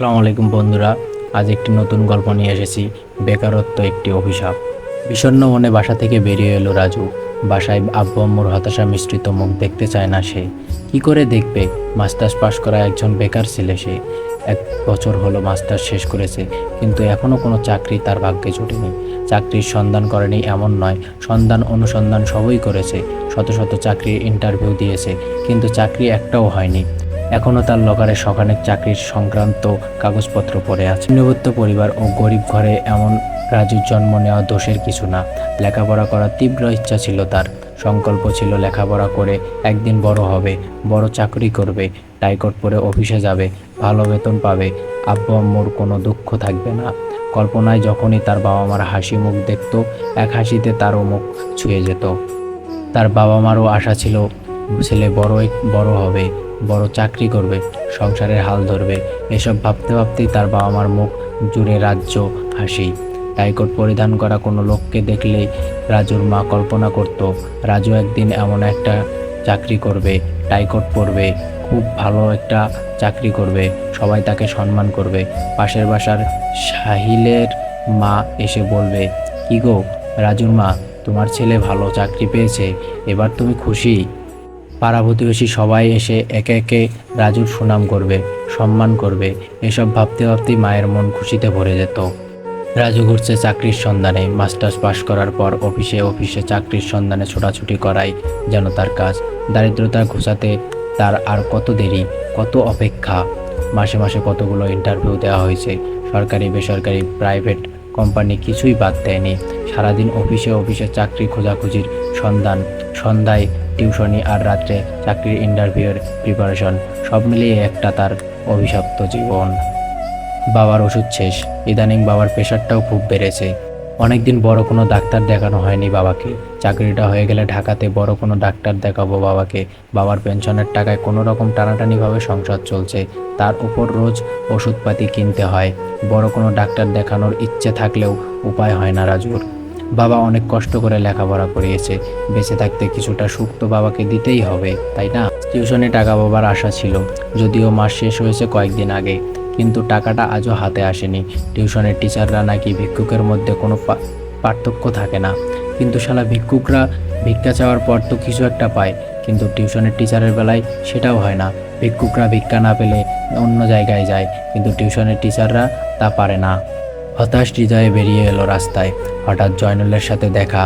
আসসালামু আলাইকুম বন্ধুরা, আজ একটি নতুন গল্প নিয়ে এসেছি। বেকারত্ব একটি অভিশাপ। বিষণ্ণ মনে বাসা থেকে বেরিয়ে এলো রাজু। বাসায় আব্বু আম্মুর হতাশা মিশ্রিত মুখ দেখতে চায় না সে। কি করে দেখবে? মাস্টার্স পাশ করা একজন বেকার ছেলে সে। 1 বছর হলো মাস্টার্স শেষ করেছে, কিন্তু এখনও কোনো চাকরি তার ভাগ্যে জুটেনি। চাকরির সন্ধান করেনি এমন নয়, সন্ধান অনুসন্ধান সবই করেছে। শত শত চাকরির ইন্টারভিউ দিয়েছে, কিন্তু চাকরি একটাও হয়নি। এখনও তার লকারে শখানেক চাকরির সংক্রান্ত কাগজপত্র পড়ে আছে। নিম্নবিত্ত পরিবার ও গরিব ঘরে এমন রাজুর জন্ম নেওয়া দোষের কিছু না। লেখাপড়া করার তীব্র ইচ্ছা ছিল তার। সংকল্প ছিল লেখাপড়া করে একদিন বড় হবে, বড় চাকরি করবে, টাইকট পরে অফিসে যাবে, ভালো বেতন পাবে, আব্বু আম্মুর কোনো দুঃখ থাকবে না। কল্পনায় যখনই তার বাবা মার হাসি মুখ দেখত, এক হাসিতে তারও মুখ ছুঁয়ে যেত। তার বাবা মারও আশা ছিল ছেলে বড় হবে, বড় চাকরি করবে, সংসারের হাল ধরবে। এসব ভাবতে ভাবতেই তার বাবা মার মুখ জুড়ে রাজ্য হাসি। টাইকট পরিধান করা কোনো লোককে দেখলেই রাজুর মা কল্পনা করত, রাজু একদিন এমন একটা চাকরি করবে, টাইকট পরবে, খুব ভালো একটা চাকরি করবে, সবাই তাকে সম্মান করবে। পাশের বাসার সাহিলের মা এসে বলবে, কি গো রাজুর মা, তোমার ছেলে ভালো চাকরি পেয়েছে, এবার তুমি খুশি? পাড়া প্রতিবেশী সবাই এসে একে একে রাজুর সুনাম করবে, সম্মান করবে। এসব ভাবতে ভাবতেই মায়ের মন খুশিতে ভরে যেত। রাজু ঘুরছে চাকরির সন্ধানে। মাস্টার্স পাশ করার পর অফিসে অফিসে চাকরির সন্ধানে ছোটাছুটি করাই যেন তার কাজ। দারিদ্রতা ঘোচাতে তার আর কত দেরি, কত অপেক্ষা। মাসে মাসে কতগুলো ইন্টারভিউ দেওয়া হয়েছে, সরকারি বেসরকারি প্রাইভেট কোম্পানি, কিছুই বাদ দেয়নি। সারাদিন অফিসে অফিসে চাকরি খোঁজাখুঁজির সন্ধান, সন্ধ্যায় টিউশনি আর রাত্রে চাকরির ইন্টারভিউয়ের প্রিপারেশন, সব মিলিয়ে একটা তার অভিশপ্ত জীবন। বাবার ওষুধ শেষ। ইদানিং বাবার প্রেশারটাও খুব বেড়েছে। অনেকদিন বড় কোনো ডাক্তার দেখানো হয়নি বাবাকে। চাকরিটা হয়ে গেলে ঢাকাতে বড় কোনো ডাক্তার দেখাবো বাবাকে। বাবার পেনশনের টাকায় কোনো রকম টানাটানিভাবে সংসার চলছে, তার উপর রোজ ওষুধপাতি কিনতে হয়। বড় কোনো ডাক্তার দেখানোর ইচ্ছে থাকলেও উপায় হয় না রাজুর। বাবা অনেক কষ্ট করে লেখাপড়া করিয়েছে, বেঁচে থাকতে কিছুটা সুখ তো বাবাকে দিতেই হবে, তাই না? টিউশনে টাকা বাবার আশা ছিল, যদিও মাস শেষ হয়েছে কয়েকদিন আগে, কিন্তু টাকাটা আজও হাতে আসেনি। টিউশনের টিচাররা নাকি ভিক্ষুকের মধ্যে কোনো পার্থক্য থাকে না, কিন্তু শালা ভিক্ষুকরা ভিক্ষা চাওয়ার পর তো কিছু একটা পায়, কিন্তু টিউশনের টিচারের বেলায় সেটাও হয় না। ভিক্ষুকরা ভিক্ষা না পেলে অন্য জায়গায় যায়, কিন্তু টিউশনের টিচাররা তা পারে না। হতাশ হৃদয়ে বেরিয়ে এলো রাস্তায়। হঠাৎ জয়নুলের সাথে দেখা।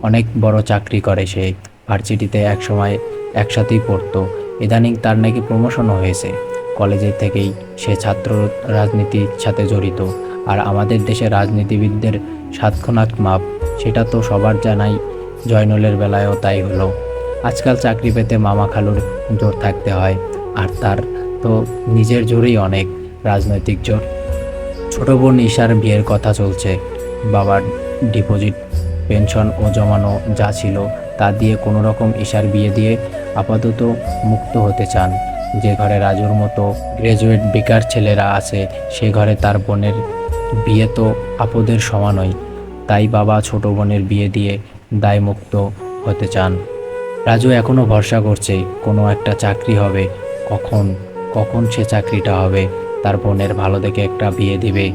অনেক বড় চাকরি করে সে, ভার্সিটিতে একসময় একসাথেই পড়তো। ইদানিং তার নাকি প্রমোশনও হয়েছে। কলেজে থেকেই সে ছাত্র রাজনীতির সাথে জড়িত। আর আমাদের দেশে রাজনীতিবিদদের সাতক্ষণাক মাপ, সেটা তো সবার জানাই। জয়নুলের বেলায়ও তাই হলো। আজকাল চাকরি পেতে মামা খালুর জোর থাকতে হয়, আর তার তো নিজের জোরেই অনেক, রাজনৈতিক জোর। ছোট বোন ঈশার বিয়ের কথা চলছে। বাবার ডিপোজিট, পেনশন ও জমানো যা ছিল তা দিয়ে কোনো রকম ঈশার বিয়ে দিয়ে আপাতত মুক্ত হতে চান। যে ঘরে রাজুর মতো গ্র্যাজুয়েট বেকার ছেলেরা আছে, সে ঘরে তার বোনের বিয়ে তো আপদের সমানই। তাই বাবা ছোট বোনের বিয়ে দিয়ে দায়মুক্ত হতে চান। রাজু এখনও ভরসা করছে কোনো একটা চাকরি হবে। কখন কখন সে চাকরিটা হবে, তার বোনের ভালো দেখে একটা বিয়ে দিবে,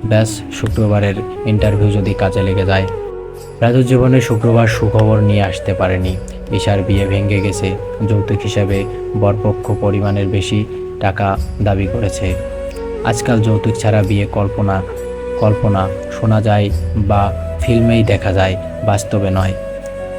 ব্যাস শুক্রবারের ইন্টারভিউ যদি কাজে লেগে যায়। রাজুর জীবনে শুক্রবার সুখবর নিয়ে আসতে পারেনি। ঈশার বিয়ে ভেঙে গেছে। যৌতুক হিসাবে বরপক্ষ পরিমাণের বেশি টাকা দাবি করেছে। আজকাল যৌতুক ছাড়া বিয়ে কল্পনা কল্পনা শোনা যায় বা ফিল্মেই দেখা যায়, বাস্তবে নয়।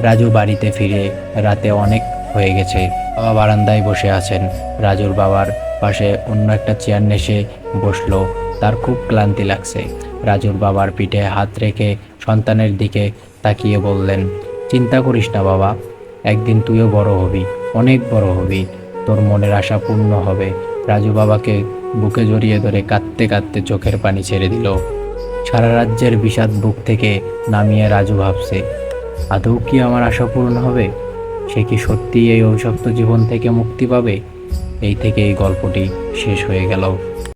রাজু বাড়িতে ফিরে রাতে অনেক হয়ে গেছে। বাবা বারান্দায় বসে আছেন। রাজুর বাবার পাশে অন্য একটা চেয়ার নেসে বসলো। তার খুব ক্লান্তি লাগছে। রাজুর বাবার পিঠে হাত রেখে সন্তানের দিকে তাকিয়ে বললেন, চিন্তা করিস না বাবা, একদিন তুইও বড় হবি, অনেক বড় হবি, তোর মনের আশা পূর্ণ হবে। রাজু বাবাকে বুকে জড়িয়ে ধরে কাঁদতে কাঁদতে চোখের পানি ছেড়ে দিল। সারা রাজ্যের বিষাদ বুক থেকে নামিয়ে রাজু ভাবছে, আদৌ কি আমার আশা পূরণ হবে? সে কি সত্যি এই অভিশপ্ত জীবন থেকে মুক্তি পাবে? এই থেকে এই গল্পটি শেষ হয়ে গেল।